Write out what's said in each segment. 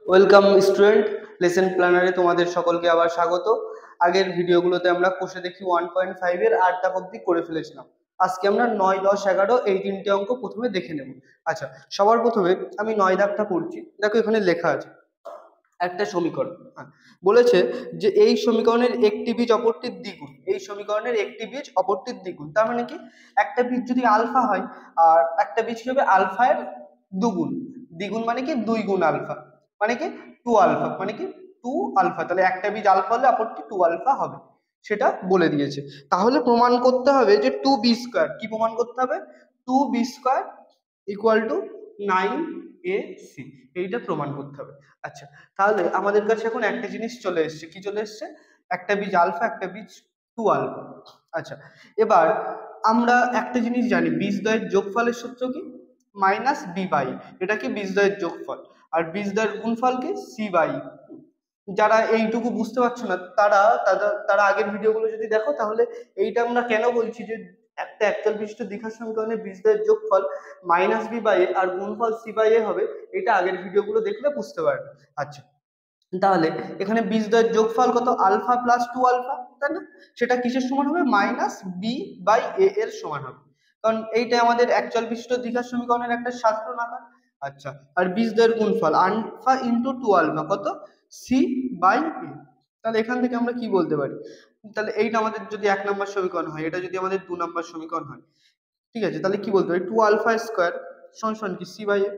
Welcome student, lesson প্ল্যানারে তোমাদের সকলকে আবার স্বাগত। আগের ভিডিওগুলোতে আমরা কোষে দেখি 1.5 এর 8 দাগ অবধি করে ফেলেছিলাম। আজকে আমরা 9, 10, 11 এই তিনটে অঙ্ক প্রথমে দেখে নেব। আচ্ছা, সবার প্রথমে আমি 9 দাগটা পড়ছি। দেখো এখানে লেখা আছে একটা সমীকরণ। বলেছে যে এই সমীকরণের একটি বীজ অপরটির দ্বিগুণ, এই সমীকরণের একটি বীজ অপরটির দ্বিগুণ। তার মানে কি, একটা বীজ যদি আলফা হয় আর একটা বীজ কি হবে আলফা এর দুগুণ। দ্বিগুণ মানে কি 2 গুণ আলফা, মানে কি 2 আলফা, মানে কি 2 আলফা। তাহলে একটা বীজ আলফা হলে অপরটি 2 আলফা হবে, সেটা বলে দিয়েছে। তাহলে প্রমাণ করতে হবে যে 2b², কি প্রমাণ করতে হবে, 2b² ইকুয়াল টু 9ac, এইটা প্রমাণ করতে হবে। আচ্ছা, তাহলে আমাদের কাছে এখন একটা জিনিস চলে এসছে। কি চলে এসছে? একটা বীজ আলফা, একটা বীজ 2 আলফা। আচ্ছা, এবার আমরা একটা জিনিস জানি, বীজদ্বয়ের যোগফলের সূত্র কি? মাইনাস বি বাই, এটা কি বীজদ্বয়ের যোগফল, আর বীজদ্বয়ের গুণফল কি? C by. যারা এইটুকু বুঝতে পারছো না তারা তারা তারা আগের ভিডিওগুলো যদি দেখো, তাহলে এইটা আমরা কেন বলছি যে একটা একচল বিশিষ্ট দ্বিঘাত সমীকরণের বীজদ্বয়ের যোগফল মাইনাস বি বাই এ আর গুণফল সি বাই এ হবে, এটা আগের ভিডিওগুলো দেখলে বুঝতে পারবে। আচ্ছা, তাহলে এখানে বীজদ্বয়ের যোগফল কত? আলফা প্লাস 2 আলফা, তাই না? সেটা কিসের সমান হবে? মাইনাস বি বাই এ এর সমান হবে, কারণ এইটা আমাদের একচল বিশিষ্ট দ্বিঘাত সমীকরণের একটা সাধারণ আকার। আচ্ছা, আর বীজদ্বয়ের গুণফল আলফা ইন্টু 2 আলফা কত? সি বাই এ। তাহলে এখান থেকে আমরা কি বলতে পারি? তাহলে এইটা আমাদের যদি 1 নম্বর সমীকরণ হয়, এটা যদি আমাদের 2 নম্বর সমীকরণ হয়, ঠিক আছে, তাহলে কি বলতে পারি? 2 আলফা স্কোয়ার সমান কি সি বাই এ।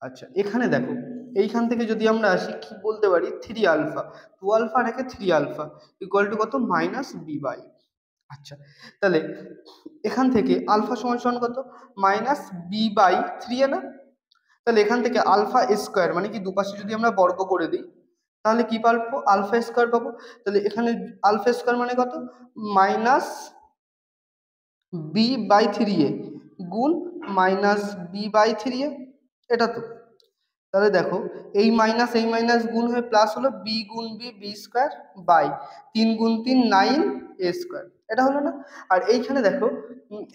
আচ্ছা, এখানে দেখো এইখান থেকে যদি আমরা আসি, কি বলতে পারি? 3 আলফা, 2 আলফা রেখে 3 আলফা ইকুয়াল টু কত? Minus b by. আচ্ছা, তাহলে এখান থেকে আলফা সমান সমান কত? মাইনাস বি বাই 3 না? তাহলে এখান থেকে আলফা স্কোয়ার মানে কি, দুপাশে যদি আমরা বর্গ করে দিই তাহলে কি পাবো? আলফা স্কোয়ার পাবো। তাহলে এখানে আলফা স্কোয়ার মানে কত? মাইনাস বি বাই 3a গুণ মাইনাস বি বাই 3a, এটা তো। তাহলে দেখো এই মাইনাস গুণ হয়ে প্লাস হলো বি গুণ বি² বাই 3 গুণ 3 9a², এটা হলো না? আর এইখানে দেখো,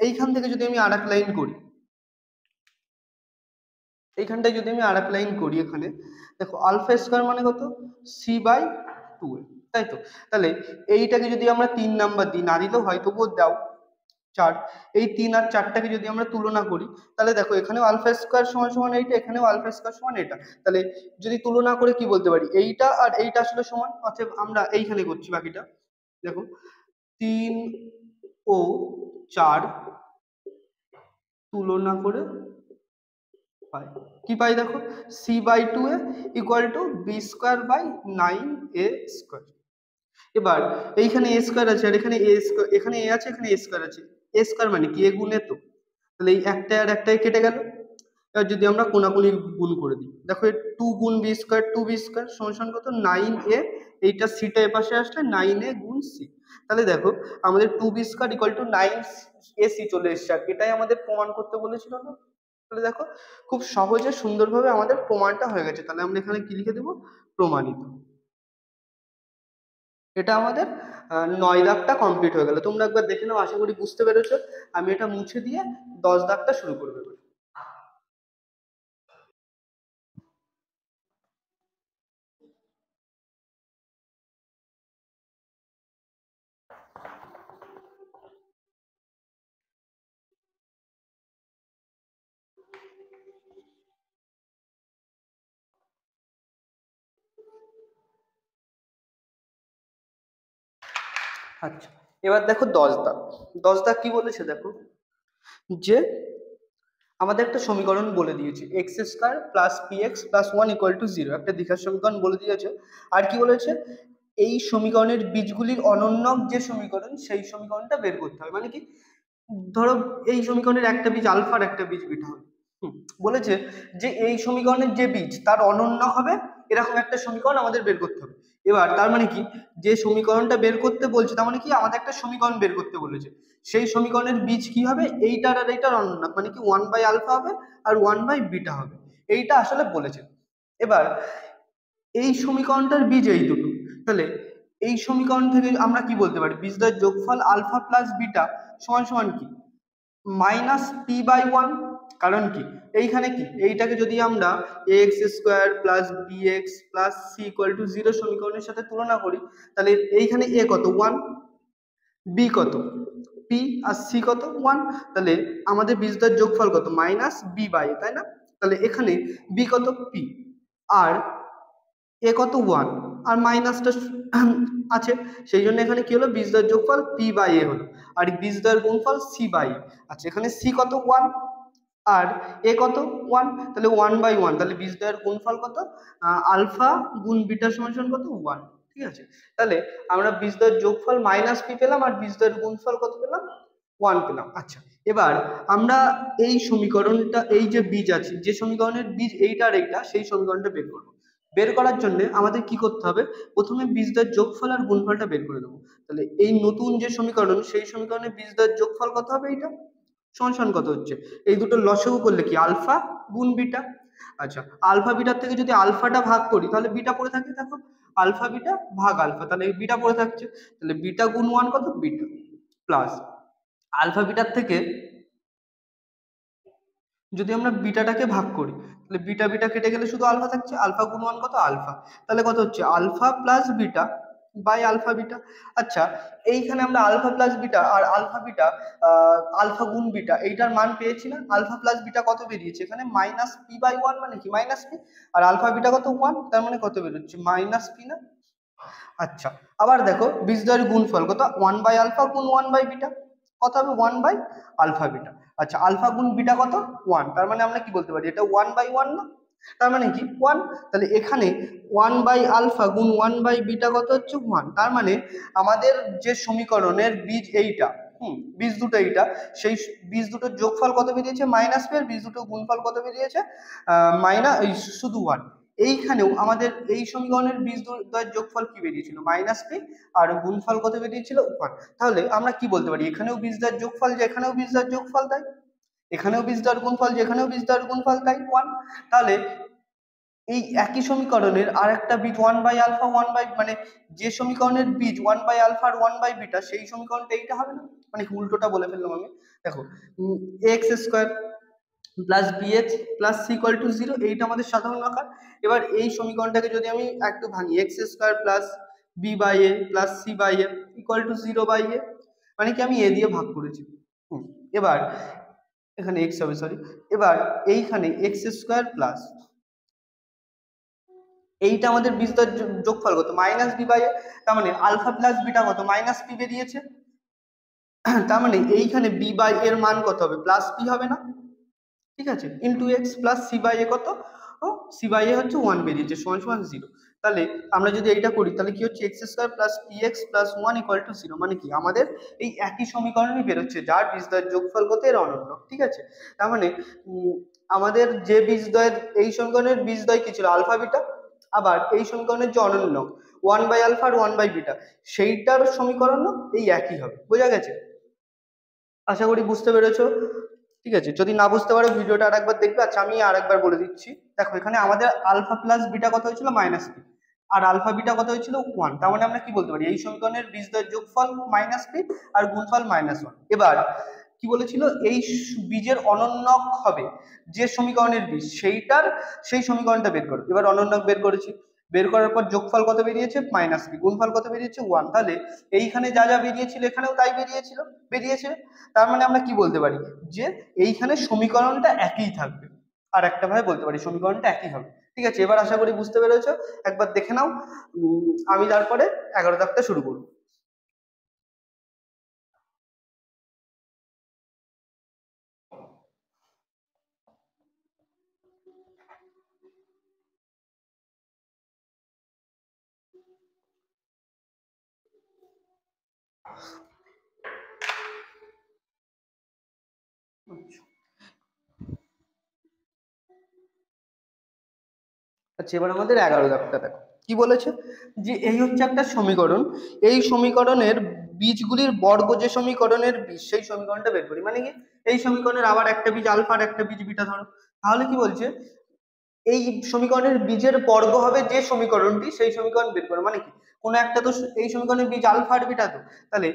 এইখান থেকে যদি আমি আরেক লাইন করি, এইখানটায় যদি আমি আরেক লাইন করি, এখানে দেখো আলফা স্কোয়ার মানে কত? সি বাই 2a, তাই তো? তাহলে এইটাকে যদি আমরা 3 নাম্বার দিই, না দিলেও হয়, তবুও দাও 4, এই 3 আর 4টাকে যদি আমরা তুলনা করি, তাহলে দেখো এখানেও আলফা স্কোয়ার সমান সমান এইটা, এখানেও আলফা স্কোয়ার সমান এটা। তাহলে যদি তুলনা করে কি বলতে পারি? এইটা আর এইটা আসলে সমান। অতএব আমরা এইখানে করছি বাকিটা। দেখো 3 ও 4 তুলনা করে পাই, কি পাই দেখো? C by 2a equal to b² by 9a²। এবার এইখানে a স্কোয়ার আছে আর এখানে a স্কোয়ার, এখানে a আছে এখানে a স্কোয়ার আছে, a স্কোয়ার মানে কি? a গুণে তো। তাহলে এই একটা আর একটাই কেটে গেল। এবার যদি আমরা কোনাকুনি গুণ করে দিই, দেখো 2 গুণ b² 2b² সমান সমান কত? 9a। এইটা সিটা এ পাশে আসলে 9a গুণ সি। তাহলে দেখো আমাদের 2b² ইকুয়াল টু 9ac চলে এসছে, আর এটাই আমাদের প্রমাণ করতে বলেছিল না? তাহলে দেখো খুব সহজে সুন্দরভাবে আমাদের প্রমাণটা হয়ে গেছে। তাহলে আমরা এখানে কি লিখে দেবো? প্রমাণিত। এটা আমাদের 9 দাগটা কমপ্লিট হয়ে গেল। তোমরা একবার দেখে নাও, আশা করি বুঝতে পেরেছো। আমি এটা মুছে দিয়ে 10 দাগটা শুরু করবো। আচ্ছা, এবার দেখো 10 দাগ। 10 দাগ কি বলেছে দেখো, যে আমাদের একটা সমীকরণ বলে দিয়েছে x² plus px plus 1 equal to 0, একটা দ্বিঘাত সমীকরণ বলে দিয়েছে। আর কি বলেছে? এই সমীকরণের বীজগুলির অনন্যক যে সমীকরণ, সেই সমীকরণটা বের করতে হবে। মানে কি, ধরো এই সমীকরণের একটা বীজ আলফা আর একটা বীজ বিটা হবে। বলেছে যে এই সমীকরণের যে বীজ তার অনন্যক হবে এরকম একটা সমীকরণ আমাদের বের করতে হবে। এবার তার মানে কি, যে সমীকরণটা বের করতে বলছে তার মানে কি আমাদের একটা সমীকরণ বের করতে বলেছে, সেই সমীকরণের বীজ কি হবে? এইটার আর এইটার অনন্যক, মানে কি 1 বাই আলফা হবে আর 1 বাই বিটা হবে, এইটা আসলে বলেছে। এবার এই সমীকরণটার বীজ এই দুটো। তাহলে এই সমীকরণ থেকে আমরা কি বলতে পারি? বীজদ্বয়ের যোগফল আলফা প্লাস বিটা সমান সমান কি? Minus p by 1। কারণ কি এইখানে কি এইটাকে যদি আমরা x square plus B x plus C equal to 0 সমীকরণের সাথে তুলনা করি, তাহলে এইখানে এ কত 1, বি কত পি, আর সি কত 1, তাহলে আমাদের বীজদ্বয়ের যোগফল কত মাইনাস বি বাই এ, তাই না? তাহলে এখানে বি কত পি, আর এ কত 1, আর মাইনাসটা আছে, সেই জন্য এখানে কি হলো বীজদ্বয়ের যোগফল পি বাই এ হলো, আর বীজদ্বয়ের গুণফল সি বাই এ। আচ্ছা এখানে সি কত 1 আর এ কত 1, তাহলে 1/1, তাহলে বীজদ্বয়ের গুণফল কত আলফা গুণ বিটা সমান কত 1। ঠিক আছে, তাহলে আমরা বীজদ্বয়ের যোগফল মাইনাস পি পেলাম আর বীজদ্বয়ের গুণফল কত পেলাম 1 পেলাম। আচ্ছা এবার আমরা এই সমীকরণটা, এই যে বীজ আছে, যে সমীকরণের বীজ এইটা আর এইটা, সেই সমীকরণটা বের করবো। বের করার জন্য আমাদের কি করতে হবে, প্রথমে বীজদ্বয়ের যোগফল আর গুণফলটা বের করে দেবো। তাহলে এই নতুন যে সমীকরণ, সেই সমীকরণের বীজদ্বয়ের যোগফল কত হবে, এইটা সমান কত হচ্ছে, এই দুটো লসাগু করলে কি আলফা গুণ বিটা। আচ্ছা আলফা বিটার থেকে যদি আলফাটা ভাগ করি তাহলে বিটা পড়ে থাকে, দেখো আলফা বিটা ভাগ আলফা, তাহলে বিটা পড়ে থাকছে, তাহলে বিটা গুণ 1 কত বিটা, প্লাস আলফা বিটার থেকে যদি আমরা বিটাটাকে ভাগ করি তাহলে বিটা বিটা কেটে গেলে শুধু আলফা থাকছে, আলফা গুণ 1 কত আলফা, তাহলে কত হচ্ছে alpha plus beta by alpha beta. আচ্ছা এইখানে আমরা আলফা প্লাস বিটা আর আলফা বিটা আলফা গুণ বিটা এইটার মান পেয়েছি না, আলফা প্লাস বিটা কত বেরিয়েছে এখানে মাইনাস পি বাই 1, মানে কি মাইনাস পি, আর আলফা বিটা কত 1, তার মানে কত বেরোচ্ছে মাইনাস পি না। আচ্ছা আবার দেখো বীজদ্বয়ের গুণফল কত 1 বাই আলফা গুণ 1 বাই বিটা, কত হবে 1 বাই আলফা বিটা। আচ্ছা আলফা গুণ বিটা কত 1, তার মানে আমরা কি বলতে পারি এটা 1/1 না, তার মানে কি 1, তাহলে এখানে 1 বাই আলফা গুণ 1 বাই বিটা কত হচ্ছে 1, তার মানে আমাদের যে সমীকরণের বীজ এইটা, বীজ দুটো এইটা, সেই বীজ দুটোর যোগফল কত বেরিয়েছে মাইনাস পি, আর বীজ দুটোর গুণফল কত বেরিয়েছে শুধু 1। এইখানেও আমাদের এই সমীকরণের বীজদ্বয়ের যোগফল কি বেরিয়েছিল মাইনাস পি, আর গুণফল কত বেরিয়েছিল 1। তাহলে আমরা কি বলতে পারি এখানেও বীজদ্বয়ের যোগফল যে এখানেও বীজদ্বয়ের যোগফল তাই, এখানেও বীজদ্বয়ের গুণফল যেখানেও বীজদ্বয়ের গুণফল তাই 1। তাহলে এই একই সমীকরণের আর একটা বীজ 1 বাই আলফা 1 বাই, মানে যে সমীকরণের বীজ 1 বাই আলফা আর 1 বাই বিটা, সেই সমীকরণটা এইটা হবে না, মানে উল্টোটা বলে ফেললাম আমি। দেখো x square plus B x plus C equal to 0, এইটা আমাদের সাধারণ আকার। এবার এই সমীকরণটাকে যদি আমি একটু ভাঙি, x square plus b by A plus C by A equal to 0/a, মানে কি আমি এ দিয়ে ভাগ করেছি। এবার এখানে এক্স হবে, সরি, এবার এইখানে এক্স স্কোয়ার প্লাস এইটা আমাদের বীজদ্বয়ের যোগফল কত মাইনাস বি বাই এ, তার মানে আলফা প্লাস বিটা কত মাইনাস পি বেরিয়েছে, তার মানে এইখানে বি বাই এর মান কত হবে প্লাস পি হবে না, ঠিক আছে, into X plus C by A কত, ও সি বাই এ হচ্ছে 1 বেরিয়েছে সমান 0। তাহলে আমরা যদি এইটা করি তাহলে কি হচ্ছে x square plus P x plus 1 equal to 0, মানে কি আমাদের এই একই সমীকরণই বেরোচ্ছে যার বীজদ্বয়ের যোগফল কত এর অনন্য। ঠিক আছে, তার মানে আমাদের যে বীজদ্বয়ের এই সমীকরণের বীজদ্বয় কি ছিল আলফা বিটা, আবার এই সমীকরণের যে অনন্য 1 বাই আলফা আর 1 বাই বিটা, সেইটার সমীকরণও এই একই হবে। বোঝা গেছে? আশা করি বুঝতে পেরেছো। ঠিক আছে, যদি না বুঝতে পারো ভিডিওটা আরেকবার দেখবে। আচ্ছা আমি আরেকবার বলে দিচ্ছি, দেখো এখানে আমাদের আলফা প্লাস বিটা কত হয়েছিল মাইনাস পি, আর আলফা বিটা কত হয়েছিল 1, তার মানে আমরা কি বলতে পারি এই সমীকরণের বীজদ্বয়ের যোগফল মাইনাস পি আর গুণফল -1। এবার কি বলেছিল এই বীজের অনন্যক হবে যে সমীকরণের বীজ সেই সমীকরণটা বের করো। এবার অনন্যক বের করেছি, বের করার পর যোগফল কত বেরিয়েছে মাইনাস পি, গুণফল কত বেরিয়েছে 1, তাহলে এইখানে যা যা বেরিয়েছিল এখানেও তাই বেরিয়েছে। তার মানে আমরা কি বলতে পারি যে এইখানে সমীকরণটা একই থাকবে, আর একটা ভাবে বলতে পারি সমীকরণটা একই হবে। ঠিক আছে, এবার আশা করি বুঝতে পেরেছো, একবার দেখে নাও। আমি তারপরে 11 দাগটা শুরু করবো। আচ্ছা এবার আমাদের 11 দাগটা দেখো কি বলেছে, যে এই হচ্ছে একটা সমীকরণ, এই সমীকরণের বীজগুলির বর্গ যে সমীকরণের বীজ সেই সমীকরণটা বের করি, মানে কি এই সমীকরণের আবার একটা বীজ আলফা আর একটা বীজ বিটা ধরো, তাহলে কি বলছে এই সমীকরণের বীজের বর্গ হবে যে সমীকরণটি সেই সমীকরণ বের করো, মানে কি কোনো একটা তো এই সমীকরণের বীজ আলফা আর বিটা, তো তাহলে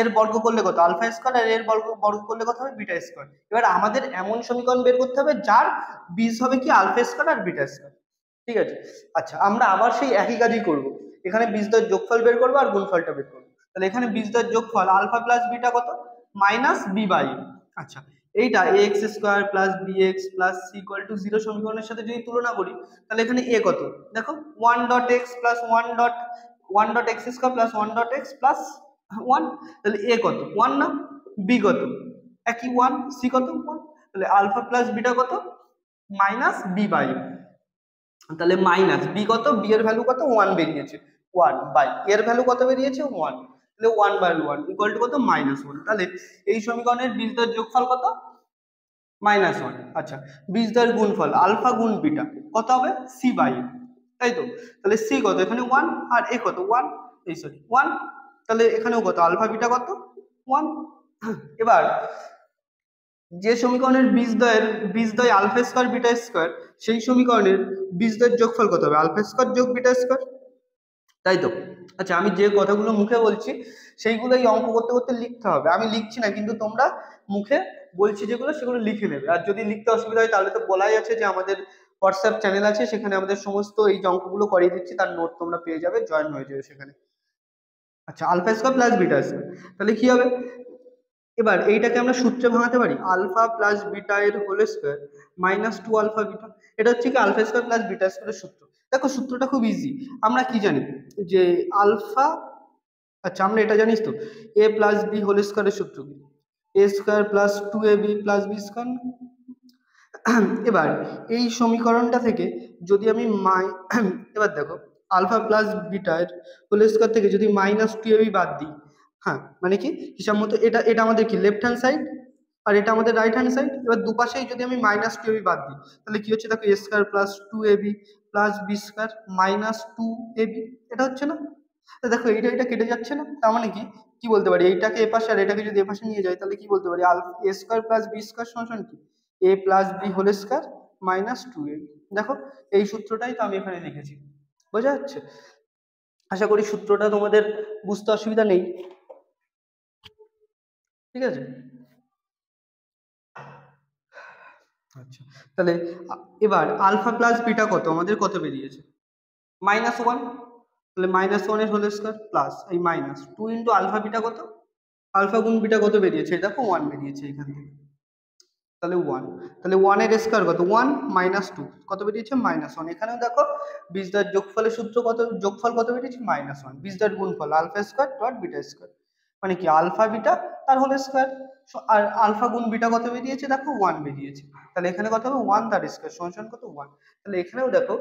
এর বর্গ করলে কত আলফা স্কোয়ার, আর এর বর্গ বর্গ করলে কত হবে বিটা স্কোয়ার। এবার আমাদের এমন সমীকরণ বের করতে হবে যার বীজ হবে কি আলফা স্কোয়ার আর বিটা স্কোয়ার, ঠিক আছে। আচ্ছা আমরা আবার সেই একই কাজই করব, এখানে বীজদ্বয়ের যোগফল বের করবো আর গুণফলটা বের করবো। তাহলে এখানে বীজদ্বয়ের যোগফল আলফা প্লাস বিটা কত মাইনাস বি বাই, আচ্ছা এইটা x square plus B x plus C equal to zero সমীকরণের সাথে যদি তুলনা করি, তাহলে এখানে এ কত দেখো one dot x plus one dot x square plus one dot x plus one, তাহলে এ কত ওয়ান না, বি কত একই ওয়ান, সি কত ওয়ান, তাহলে আলফা প্লাস বিটা কত মাইনাস বি বাই, তাহলে মাইনাস বি কত, বি এর ভ্যালু কত ওয়ান বেরিয়েছে, ওয়ান বাই এর ভ্যালু কত বেরিয়েছে ওয়ান, তাহলে one by one equal to কত মাইনাস ওয়ান। তাহলে এই সমীকরণের বীজদ্বয়ের যোগফল কত মাইনাস ওয়ান। আচ্ছা বীজদ্বয়ের গুণফল আলফা গুণ বিটা কত হবে সি বাই, তাই তো, তাহলে সি কত এখানে ওয়ান আর এ কত ওয়ান, এই সরি ওয়ান, তাহলে এখানেও কত আলফা বিটা কত ওয়ান। এবার যে সমীকরণের বীজদ্বয় আলফা স্কয়ার বিটা স্কয়ার, সেই সমীকরণের বীজদ্বয়ের যোগফল কত হবে আলফা স্কয়ার যোগ বিটা স্কয়ার, তাই তো। আচ্ছা আমি যে কথাগুলো মুখে বলছি সেইগুলো এই অঙ্ক করতে করতে লিখতে হবে, আমি লিখছি না কিন্তু তোমরা মুখে বলছি যেগুলো সেগুলো লিখে নেবে, আর যদি লিখতে অসুবিধা হয় তাহলে তো বলাই আছে যে আমাদের হোয়াটসঅ্যাপ চ্যানেল আছে, সেখানে আমাদের সমস্ত এই যে অঙ্কগুলো করিয়ে দিচ্ছি তার নোট তোমরা পেয়ে যাবে, জয়েন হয়ে যাবে সেখানে। আচ্ছা alpha square plus beta square, তাহলে কি হবে, এবার এইটাকে আমরা সূত্রে ভাঙাতে পারি আলফা প্লাস বিটা এর whole square minus two alpha beta, এটা হচ্ছে কি আলফা স্কয়ার প্লাস বিটা স্কয়ারের সূত্র। দেখো সূত্রটা খুব ইজি, আমরা কি জানি যে আলফা, আচ্ছা আমরা এটা জানিস তো এ প্লাস বি হোল স্কয়ারের সূত্র কি এ square plus two A B plus B square. এবার এই সমীকরণটা থেকে যদি আমি এবার দেখো আলফা প্লাস বিটা এর হোল স্কয়ার থেকে যদি মাইনাস টু এ বি বাদ দিই, হ্যাঁ মানে কি হিসাব মতো এটা এটা আমাদের কি লেফট হ্যান্ড সাইড আর এটা আমাদের রাইট হ্যান্ড সাইড, এবার দুপাশেই যদি আমি মাইনাস টু এবি বাদ দিই তাহলে কি হচ্ছে দেখো A square plus two A B plus B square minus two A B, এটা হচ্ছে না, তো দেখো এইটা এটা কেটে যাচ্ছে না, তার মানে কি কি বলতে পারি এইটাকে এপাশে আর এটাকে যদি এপাশে নিয়ে যাই তাহলে কি বলতে পারি A square plus B square সমান কি A plus B whole square minus two A B. দেখো এই সূত্রটাই তো আমি এখানে লিখেছি, বোঝা যাচ্ছে, আশা করি সূত্রটা তোমাদের বুঝতে অসুবিধা নেই, ঠিক আছে। আচ্ছা তাহলে এবার আলফা প্লাস বিটা কত আমাদের কত বেরিয়েছে মাইনাস ওয়ান, তাহলে মাইনাস ওয়ানের হোল স্কয়ার প্লাস এই minus two into alpha beta কত, আলফা গুণ বিটা কত বেরিয়েছে দেখো ওয়ান বেরিয়েছে এখান থেকে, তাহলে ওয়ান, তাহলে ওয়ানের স্কয়ার কত ওয়ান মাইনাস টু কত বেরিয়েছে মাইনাস ওয়ান, এখানেও দেখো বীজদ্বয়ের যোগফলের সূত্র কত, যোগফল কত বেরিয়েছে মাইনাস ওয়ান, বীজদ্বয়ের গুণফল alpha square dot beta square, মানে কি আলফা বিটা তার হোল স্কয়ার, আর আলফা গুণ বিটা কত বেরিয়েছে দেখো ওয়ান বেরিয়েছে, তাহলে এখানে কত হবে ওয়ান তার স্কয়ার সমান কত ওয়ান, তাহলে এখানেও দেখো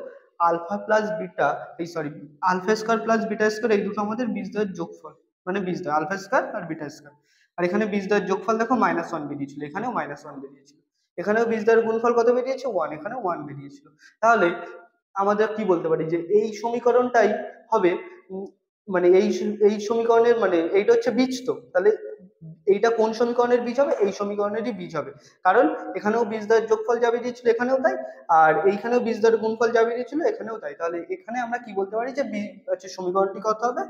আলফা প্লাস বিটা এই sorry alpha square plus beta square এই দুটো আমাদের বীজদ্বয়ের যোগফল, মানে বীজদ্বয় আলফা স্কয়ার আর বিটা স্কয়ার, আর এখানে বীজদ্বয়ের যোগফল দেখো মাইনাস ওয়ান বেরিয়েছিল, এখানেও মাইনাস ওয়ান বেরিয়েছিল, এখানেও বীজদ্বয়ের গুণফল কত বেরিয়েছে ওয়ান, এখানেও ওয়ান বেরিয়েছিল, তাহলে আমাদের কি বলতে পারি যে এই সমীকরণটাই হবে মানে এই সমীকরণের মানে এইটা হচ্ছে বীজ, তো তাহলে এইটা কোন সমীকরণের বীজ হবে এই সমীকরণেরই বীজ হবে, কারণ এখানেও বীজদ্বয়ের যোগফল যা বেরিয়েছিল এখানেও তাই, আর এইখানেও বীজদ্বয়ের গুণফল যা বেরিয়েছিল এখানেও তাই, তাহলে এখানে আমরা কি বলতে পারি যে হচ্ছে সমীকরণটি কত হবে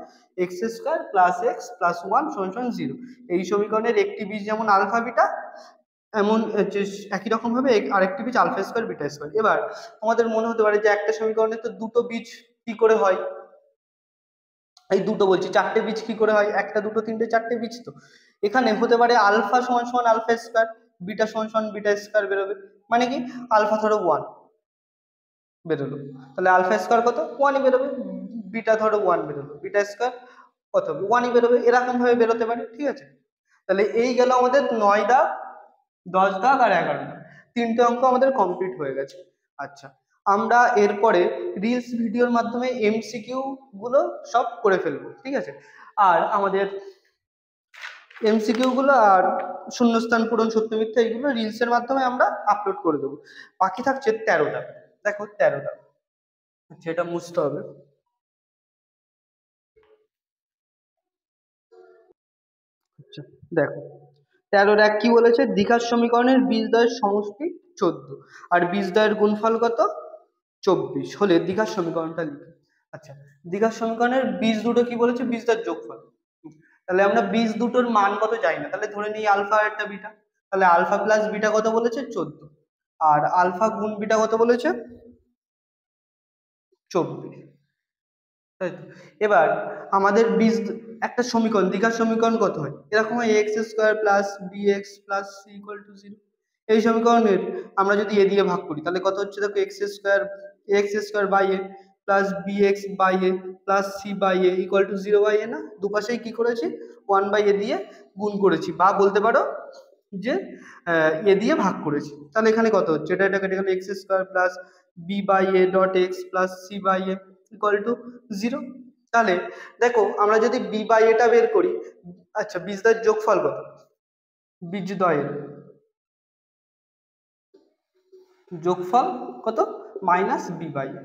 x square plus x plus one সমান জিরো, এই সমীকরণের একটি বীজ যেমন আলফা বিটা এমন যে একই রকম ভাবে আরেকটি বীজ আলফা স্কয়ার বিটা স্কয়ার। এবার আমাদের মনে হতে পারে যে একটা সমীকরণে তো দুটো বীজ কি করে হয়, এই দুটো বলছি চারটে বীজ কি করে হয়, একটা দুটো তিনটে চারটে বীজ, তো এখানে হতে পারে আলফা সমান সমান আলফা স্কয়ার বিটা সমান সমান বিটা স্কয়ার বেরোবে, মানে কি আলফা ধরো ওয়ান বেরোলো তাহলে আলফা স্কয়ার কত ওয়ানই বেরোবে, বিটা ধরো ওয়ান বেরোলো বিটা স্কয়ার কত ওয়ানই বেরোবে, এরকম ভাবে বেরোতে পারে, ঠিক আছে। তাহলে এই গেল আমাদের 9 দাগ 10 দাগ আর 11 দাগ, তিনটে অঙ্ক আমাদের কমপ্লিট হয়ে গেছে। আচ্ছা আমরা এরপরে রিলস ভিডিওর মাধ্যমে এমসিকিউ গুলো সব করে ফেলবো, ঠিক আছে, আর আমাদের এমসিকিউ গুলো আর শূন্যস্থান পূরণ সত্য মিথ্যা এইগুলো রিলস এর মাধ্যমে আমরা আপলোড করে দেবো, বাকি থাকছে 13টা, দেখো 13টা সেটা মুছতে হবে। আচ্ছা দেখো 13 এক কি বলেছে দ্বিঘাত সমীকরণের বীজদ্বয়ের সমষ্টি 14 আর বীজদ্বয়ের গুণফল কত 24 হলে দ্বিঘাত সমীকরণটা লিখে। আচ্ছা দ্বিঘাত সমীকরণের বীজ দুটো কি বলেছে বীজদ্বয়ের যোগফল, তাহলে আমরা বীজ দুটোর মান কত জানি না, তাহলে ধরে নিই আলফা আর একটা বিটা। তাহলে আলফা প্লাস বিটা কত বলেছে 14, আর আলফা গুণ বিটা কত বলেছে 24, তাই তো? এবার আমাদের একটা সমীকরণ, দ্বিঘাত সমীকরণ কত হয়, এরকম হয় x square plus B x plus C equal to zero. এই সমীকরণের আমরা যদি এ দিয়ে ভাগ করি তাহলে কত হচ্ছে দেখো, x square by A plus B X by A plus C by A equal to zero by A না, দুপাশেই কি করেছি ওয়ান বাই এ দিয়ে গুণ করেছি, বা বলতে পারো যে এ দিয়ে ভাগ করেছি। তাহলে এখানে কত হচ্ছে, এটা কেটে গেলে x square plus b by a dot x plus C by A equal to zero. তাহলে দেখো আমরা যদি বি বাই এটা বের করি, আচ্ছা বীজদ্বয়ের যোগফল কত, বীজদ্বয়ের যোগফল কত মাইনাস বি বাই এ।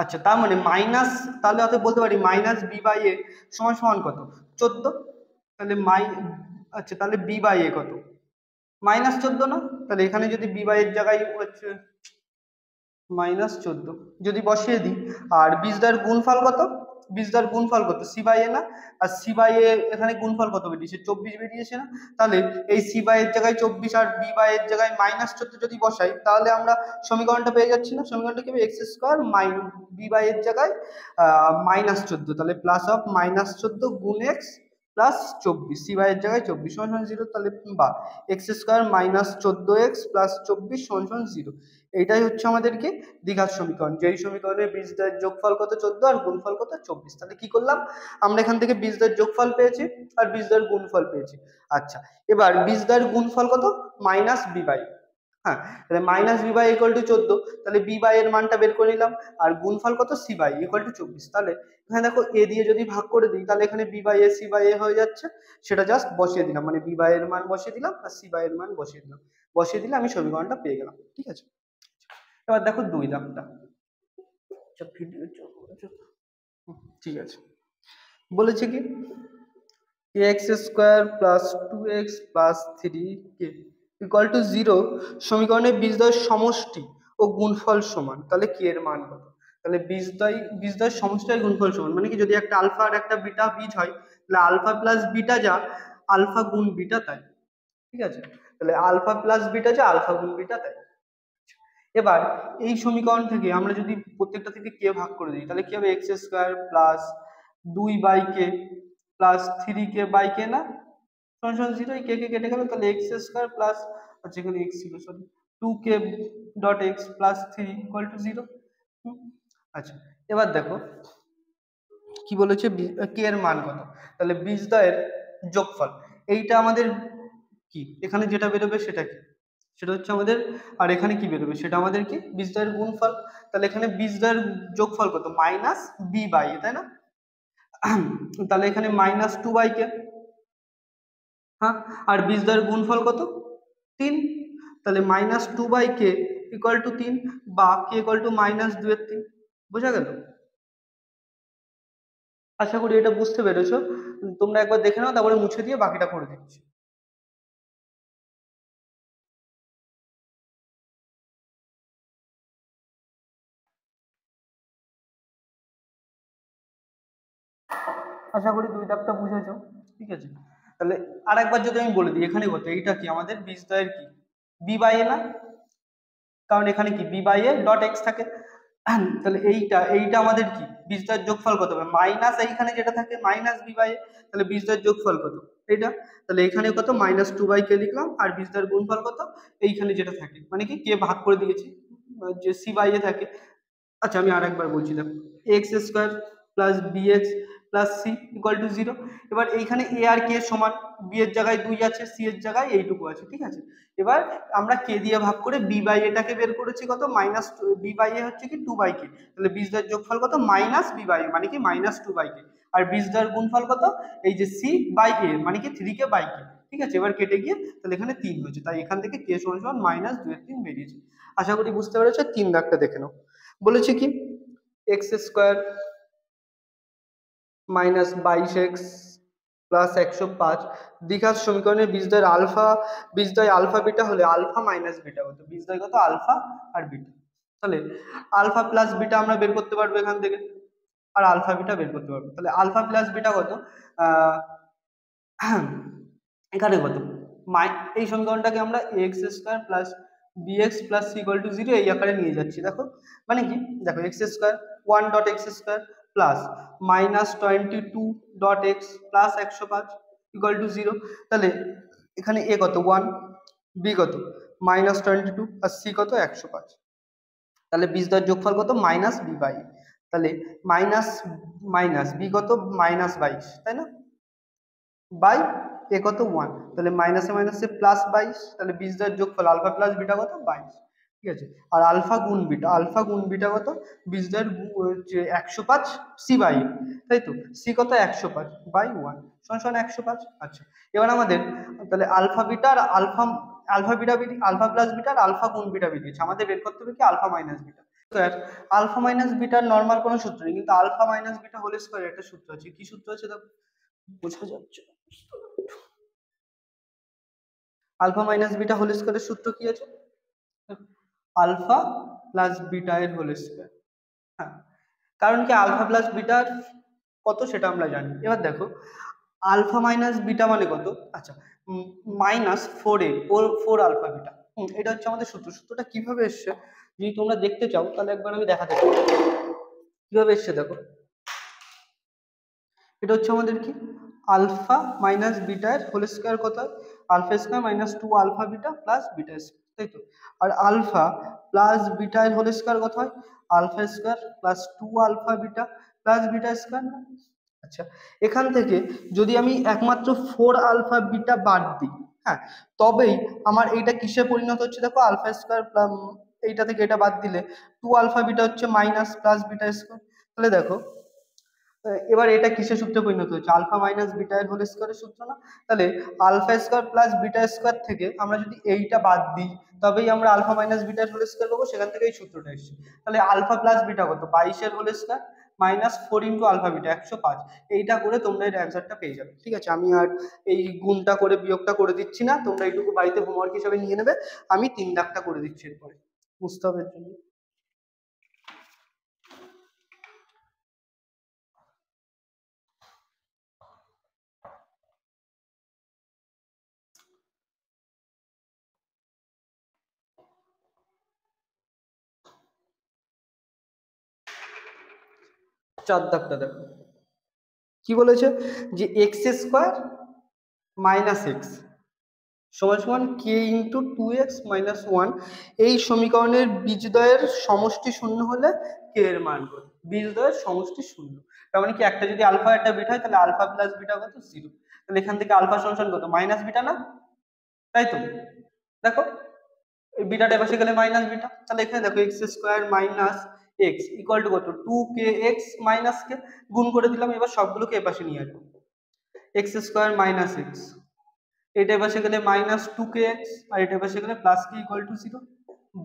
আচ্ছা তার মানে মাইনাস, তাহলে অতএব বলতে পারি মাইনাস বি বাই এ সমান সমান কত 14। তাহলে আচ্ছা তাহলে বি বাই এ কত -14 না, তাহলে এখানে যদি বি বাই এর জায়গায় হচ্ছে -14 যদি বসিয়ে দিই, আর বীজদার গুণফল কত, বীজদার গুণফল কত সি বাই এ না, আর সি বাই এ এখানে গুণফল কত বেরিয়েছে 24 বেরিয়েছে না। তাহলে এই সি বাই এর জায়গায় 24 আর বি বাই এর জায়গায় -14 যদি বসাই তাহলে আমরা সমীকরণটা পেয়ে যাচ্ছি না, সমীকরণটা কি হবে এক্স স্কোয়ার বি বাই এর জায়গায় -14, তাহলে প্লাস অফ -14 গুণ এক্স প্লাস 24, সি বাই এর জায়গায় 24 সমান সমান 0, তাহলে বা এক্স স্কোয়ার -14x প্লাস 24 সমান সমান 0। এইটাই হচ্ছে আমাদের কি দ্বিঘাত সমীকরণ, যেই সমীকরণের বীজদ্বয়ের যোগফল কত 14 আর গুণফল কত 24। তাহলে কি করলাম, আমরা এখান থেকে বীজদ্বয়ের যোগফল পেয়েছি আর বীজদ্বয়ের গুণফল পেয়েছি। আচ্ছা এবার বীজদ্বয়ের গুণফল কত মাইনাস বি বাই, হ্যাঁ তাহলে minus b by equal to 14, তাহলে বি বাই এর মানটা বের করে নিলাম, আর গুণফল কত সি বাই ইকুয়াল টু 24। তাহলে এখানে দেখো এ দিয়ে যদি ভাগ করে দিই তাহলে এখানে B by A C by A হয়ে যাচ্ছে, সেটা জাস্ট বসিয়ে দিলাম, মানে বি বাই এর মান বসিয়ে দিলাম আর সি বাই এর মান বসিয়ে দিলাম, বসিয়ে দিলে আমি সমীকরণটা পেয়ে গেলাম। ঠিক আছে, এবার দেখো দুই দাগটা, আচ্ছা ভিডিও ঠিক আছে, বলেছে কি x square plus 2x plus 3k equal to 0 সমীকরণের বীজদ্বয়ের সমষ্টি ও গুণফল সমান, তাহলে কে এর মান কত। তাহলে বীজদ্বয়ের সমষ্টি আর গুণফল সমান মানে কি, যদি একটা আলফা আর একটা বিটা বীজ হয় তাহলে আলফা প্লাস বিটা যা আলফা গুণ বিটা তাই। ঠিক আছে, তাহলে আলফা প্লাস বিটা যা আলফা গুণ বিটা তাই। এবার এই সমীকরণ থেকে আমরা যদি প্রত্যেকটা থেকে কে ভাগ করে দিই তাহলে কি হবে, X square plus 2 by K plus 3k by K না সমান সমান 0, এই কে কে কেটে গেল, তাহলে এক্স স্কোয়ার প্লাস, আচ্ছা এখানে এক্স ছিল sorry, 2k dot x plus 3 equal to 0। আচ্ছা এবার দেখো কি বলেছে, কে এর মান কত, তাহলে বীজদ্বয়ের যোগফল, এইটা আমাদের কি এখানে যেটা বেরোবে সেটা কি, সেটা হচ্ছে আমাদের, আর এখানে কি বেরোবে সেটা আমাদের কি বীজদ্বয়ের গুণফল। তাহলে এখানে বীজদ্বয়ের যোগফল কত মাইনাস বি বাই, তাই না, তাহলে এখানে -2 বাই কে, হ্যাঁ, আর বীজদ্বয়ের গুণফল কত 3, তাহলে -2 বাই কে ইকুয়াল টু 3, বা কে ইকুয়াল টু -2/3। বোঝা গেল, আশা করি এটা বুঝতে পেরেছো। তোমরা একবার দেখে নাও তারপরে মুছে দিয়ে বাকিটা করে দিচ্ছি। আশা করি দুই দাগটা বুঝেছো। ঠিক আছে, তাহলে আরেকবার যদি আমি বলে দিই, এখানে কত, এইটা কি আমাদের বীজদ্বয়ের কি বি বাই এ না, কারণ এখানে কি b by a dot x থাকে। তাহলে এইটা আমাদের কি বীজদ্বয়ের যোগফল কত হবে, মাইনাস এইখানে যেটা থাকে মাইনাস বি বাই এ, তাহলে বীজদ্বয়ের যোগফল কত এটা, তাহলে এখানে কত -2/কে লিখলাম, আর বীজদ্বয়ের গুণফল কত এইখানে যেটা থাকে, মানে কি কে ভাগ করে দিয়েছি যে সি বাই এ থাকে। আচ্ছা আমি আর একবার বলছি দেখো, x square plus B x plus C equal to 0। এবার এইখানে এ আর কে সমান, বি এর জায়গায় 2 আছে, সি এর জায়গায় এইটুকু আছে। ঠিক আছে, এবার আমরা কে দিয়ে ভাগ করে বি বাই এটাকে বের করেছি কত মাইনাস, বি বাই এ হচ্ছে কি 2/কে, তাহলে বীজদ্বয়ের যোগফল কত মাইনাস বি বাই মানে কি -2/কে, আর বীজদ্বয়ের গুণফল কত এই যে সি বাই এ মানে কি 3k/কে। ঠিক আছে, এবার কেটে গিয়ে তাহলে এখানে 3 হয়েছে, তাই এখান থেকে কে সমান সমান -2/3 বেরিয়েছে। আশা করি বুঝতে পেরেছো, 3 দাগটা দেখে নাও। বলেছে কি এক্স স্কোয়ার -22x প্লাস 105 দ্বিঘাত সমীকরণের বীজদ্বয় আলফা বিটা হলে আলফা মাইনাস বিটা হতো, বীজদ্বয় কত আলফা আর বিটা। তাহলে আলফা প্লাস বিটা আমরা বের করতে পারবো এখান থেকে, আর আলফা বিটা বের করতে পারবো। তাহলে আলফা প্লাস বিটা কত, এখানে কত এই সমীকরণটাকে আমরা x square plus b x plus C equal to zero এই আকারে নিয়ে যাচ্ছি। দেখো মানে কি, দেখো x square one dot x square plus minus 22 dot x plus 105 equal to zero. তাহলে এখানে এ কত ওয়ান, বি কত মাইনাস 22 আর সি কত 105। তাহলে বীজদ্বয়ের যোগফল কত মাইনাস বি বাই, তাহলে মাইনাস মাইনাস বি কত মাইনাস 22 তাই না, বাই এ কত ওয়ান, তাহলে মাইনাসে মাইনাসে প্লাস 22, তাহলে বীজদ্বয়ের যোগফল আলফা প্লাস বিটা কত 22। ঠিক আছে, আর আলফা গুণ বিটা কত বীজদ্বয়ের যে 105 সি বাই, তাই তো সি কত 105 বাই ওয়ান সমান 105। আচ্ছা, এবার আমাদের তাহলে আলফা বিটা আর alpha beta alpha plus beta আর আলফা গুণ বিটা বেরিয়েছে, আমাদের বের করতে হবে কি alpha minus beta square. Alpha minus বিটার নর্মাল কোনো সূত্র নেই, কিন্তু alpha minus beta whole square একটা সূত্র আছে। কি সূত্র আছে দেখো, বোঝা যাচ্ছে না। আলফা মাইনাস বিটা হোল স্কয়ারের সূত্র কি আছে, আলফা প্লাস বিটা এর হোল স্কয়ার। হ্যাঁ, কারণ কি আলফা প্লাস বিটার কত সেটা আমরা জানি। এবার দেখো আলফা মাইনাস বিটা মানে কত, আচ্ছা মাইনাস ফোর আলফা বিটা, এটা হচ্ছে আমাদের সূত্র। সূত্রটা কিভাবে এসছে যদি তোমরা দেখতে চাও তাহলে একবার আমি দেখাতে চাই কিভাবে এসছে। দেখো এটা হচ্ছে আমাদের কি আলফা মাইনাস বিটার হোল স্কয়ার কত, alpha square minus 2 alpha beta plus beta square, তাই তো। আর আলফা প্লাস বিটা এর হোল স্কয়ার কত হয়, alpha square plus 2 alpha beta plus beta square. আচ্ছা, এখান থেকে যদি আমি একমাত্র 4 আলফা বিটা বাদ দিই, হ্যাঁ, তবেই আমার এইটা কিসে পরিণত হচ্ছে, দেখো আলফা স্কয়ার এইটা থেকে এটা বাদ দিলে 2 আলফা বিটা হচ্ছে মাইনাস প্লাস বিটা স্কয়ার। তাহলে দেখো এবার এটা কিসের সূত্রে পরিণত হচ্ছে, আলফা মাইনাস বিটা এর হোল স্কয়ারের সূত্র না। তাহলে alpha square plus beta square থেকে আমরা যদি এইটা বাদ দিই তবেই আমরা আলফা মাইনাস বিটা এর হোল স্কয়ার পাবো, সেখান থেকে এই সূত্রটা এসেছে। তাহলে আলফা প্লাস বিটা কত 22 এর whole square minus 4 into alpha beta 105। এইটা করে তোমরা এর অ্যান্সারটা পেয়ে যাবে। ঠিক আছে, আমি আর এই গুণটা করে বিয়োগটা করে দিচ্ছি না, তোমরা এইটুকু বাড়িতে হোমওয়ার্ক হিসাবে নিয়ে নেবে। আমি 3 দাগটা করে দিচ্ছি এরপরে বুঝতে হবে এর জন্য। 4 দাগটা দেখো কি বলেছে, যে এক্স স্কোয়ার মাইনাস এক্স সমান সমান কে ইন্টু 2x মাইনাস 1, এই সমীকরণের বীজদ্বয়ের সমষ্টি শূন্য হলে কে এর মান কত, বীজদ্বয়ের সমষ্টি শূন্য। তার মানে কি একটা যদি আলফা একটা বিটা হয় তাহলে আলফা প্লাস বিটা কত জিরো, তাহলে এখান থেকে আলফা সমান কত মাইনাস বিটা না, তাই তো। দেখো এই বিটাটা এপাশে গেলে মাইনাস বিটা, তাহলে এখানে দেখো x square minus x equal to কত 2kx মাইনাস কে, গুণ করে দিলাম। এবার সবগুলোকে এপাশে নিয়ে আসবো, এক্স স্কোয়ার মাইনাস এক্স, এটা পাশে গেলে মাইনাস 2kx আর এটা পাশে গেলে plus K equal to zero,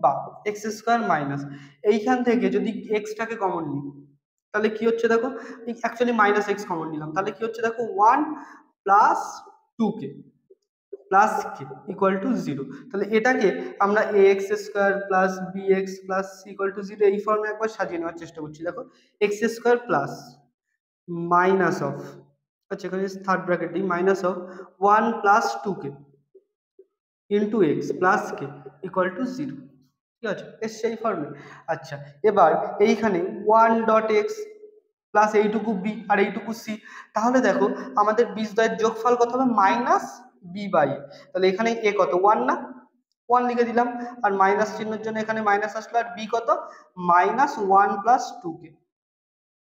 বা এক্স স্কোয়ার মাইনাস এইখান থেকে যদি এক্সটাকে কমন নিই তাহলে কি হচ্ছে দেখো, অ্যাকচুয়ালি মাইনাস এক্স কমন নিলাম, তাহলে কি হচ্ছে দেখো 1 plus 2k plus K equal to zero. তাহলে এটাকে আমরা A X square plus B x plus C equal to zero এই ফর্মে একবার সাজিয়ে নেওয়ার চেষ্টা করছি। দেখো x square plus minus of, আচ্ছা এখানে থার্ড ব্র্যাকেট দিই, minus of 1 plus 2k into X plus K equal to zero. ঠিক আছে, এর সেই ফর্মে। আচ্ছা, এবার এইখানে 1 ডট এক্স প্লাস এইটুকু বি আর এইটুকু সি, তাহলে দেখো আমাদের বীজদ্বয়ের যোগফল কত হবে মাইনাস বি বাই, তাহলে এখানে এ কত 1 না, 1 লিখে দিলাম, আর মাইনাস চিহ্নের জন্য এখানে মাইনাস আসলো, আর বি কত মাইনাস 1 প্লাস 2k।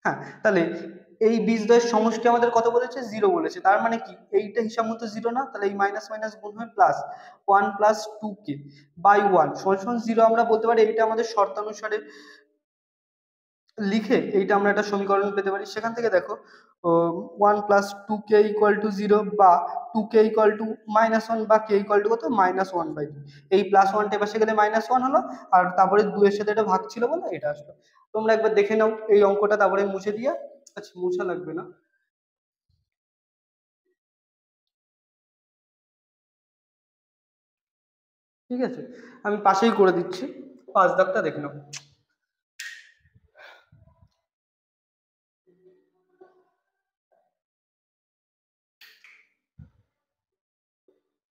হ্যাঁ, তাহলে এই বীজদ্বয়ের সমষ্টি আমাদের কত বলেছে জিরো বলেছে, তার মানে কি এইটা হিসাব মতো জিরো না, তাহলে এই মাইনাস মাইনাস গুণ হয়ে প্লাস 1 প্লাস 2k বাই 1 সমান সমান জিরো। আমরা বলতে পারি এইটা আমাদের শর্তানুসারে লিখে এইটা আমরা একটা সমীকরণ পেতে পারি। সেখান থেকে দেখো 1 plus 2k equal to zero, বা 2k ইকুয়াল টু মাইনাস 1, বা কে ইকুয়াল টু কত মাইনাস 1/2। এই প্লাস 1টা পাশে গেলে মাইনাস 1 হলো, আর তারপরে 2 এর সাথে এটা ভাগ ছিল বলে এটা আসলো। তোমরা একবার দেখে নাও এই অঙ্কটা, তারপরে মুছে দিয়ে, আচ্ছা মুছা লাগবে না, ঠিক আছে আমি পাশেই করে দিচ্ছি, 5 দাগটা দেখে নাও।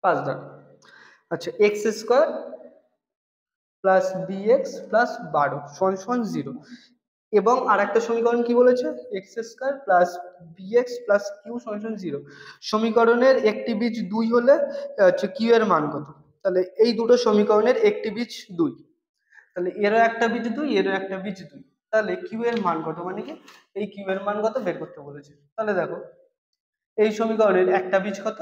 5 দ্বারা। আচ্ছা, x square plus b x plus 12 সমান সমান 0। এবং আর একটা সমীকরণ কি বলেছে, x square plus b x plus q সমান সমান 0। সমীকরণের একটি বীজ 2 হলে হচ্ছে কিউ এর মান কত? তাহলে এই দুটো সমীকরণের একটি বীজ 2, তাহলে এরও একটা বীজ 2, এরও একটা বীজ 2, তাহলে কিউ এর মান কত, মানে কি এই কিউ এর মান কত বের করতে বলেছে। তাহলে দেখো এই সমীকরণের একটা বীজ কত,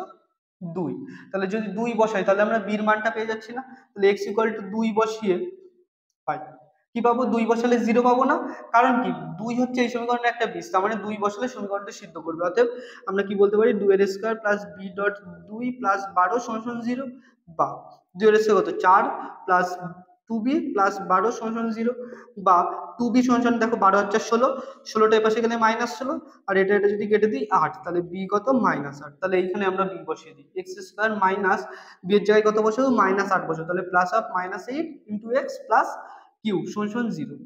2, তাহলে যদি 2 বসাই তাহলে আমরা বির মানটা পেয়ে যাচ্ছি না। তাহলে x ইকুয়াল টু 2 বসিয়ে পাই কি পাবো, 2 বসালে 0 পাবো না, কারণ কি 2 হচ্ছে এই সমীকরণের একটা বীজ, তার মানে 2 বসালে সমীকরণটা সিদ্ধ করবে। অতএব আমরা কি বলতে পারি, 2 এর square plus b dot 2 plus 12 সমান সমান 0, বা 2 এর স্কয়ার কত 4 প্লাস 2b প্লাস 12 সমান সমান 0, বা 2b সমান সমান দেখো 12 হচ্ছে 16, 16টা এই পাশে গেলে মাইনাস 16, আর এটা এটা যদি কেটে দিই 8, তাহলে b কত -8। তাহলে এইখানে আমরা b বসিয়ে দিই, x স্কয়ার মাইনাস b এর জায়গায় কত বসাবো, -8 বসাবো, তাহলে plus of -8 into x plus q সমান সমান 0,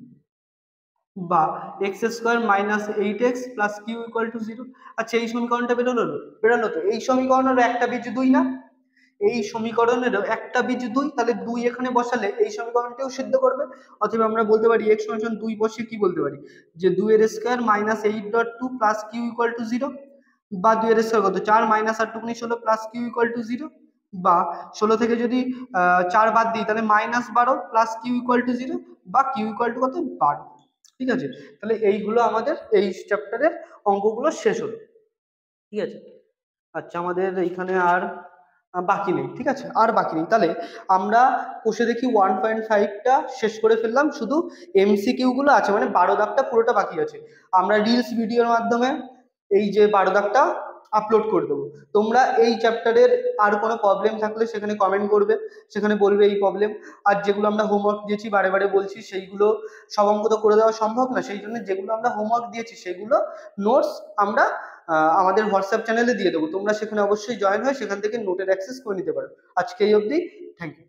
বা x square minus 8x plus q equal to 0। আচ্ছা, এই সমীকরণটা বেরোলো তো, এই সমীকরণের একটা বীজ 2 না, এই সমীকরণেরও একটা বীজ 2, তাহলে 2 এখানে বসালে এই সমীকরণটাও সিদ্ধ করবে। অথবা আমরা বলতে পারি x সমান 2 বসিয়ে কি বলতে পারি, যে 2 এর square minus 8.2 plus q equal to 0, বা 2 এর স্কয়ার কত 4 minus 8 2 16 plus q equal to 0, বা 16 থেকে যদি 4 বাদ দিই তাহলে -12 প্লাস কিউ ইকুয়াল টু 0, বা কিউ ইকুয়াল টু কত 12। ঠিক আছে, তাহলে এইগুলো আমাদের এই চ্যাপ্টারের অঙ্কগুলো শেষ হলো। ঠিক আছে, আচ্ছা আমাদের এইখানে আর বাকি নেই। ঠিক আছে, আর বাকি নেই, তাহলে আমরা কষে দেখি 1.5টা শেষ করে ফেললাম, শুধু এমসিকিউ গুলো আছে, মানে 12 দাগটা পুরোটা বাকি আছে। আমরা রিলস ভিডিওর মাধ্যমে এই যে 12 দাগটা আপলোড করে দেবো। তোমরা এই চ্যাপ্টারের আর কোনো প্রবলেম থাকলে সেখানে কমেন্ট করবে, সেখানে বলবে এই প্রবলেম। আর যেগুলো আমরা হোমওয়ার্ক দিয়েছি, বারে বারে বলছি, সেইগুলো সব অঙ্ক তো করে দেওয়া সম্ভব না, সেই জন্য যেগুলো আমরা হোমওয়ার্ক দিয়েছি সেগুলো নোটস আমরা আমাদের হোয়াটসঅ্যাপ চ্যানেলে দিয়ে দেবো। তোমরা সেখানে অবশ্যই জয়েন হয়ে সেখান থেকে নোটের অ্যাক্সেস করে নিতে পারো। আজকে এই অবধি, থ্যাংক ইউ।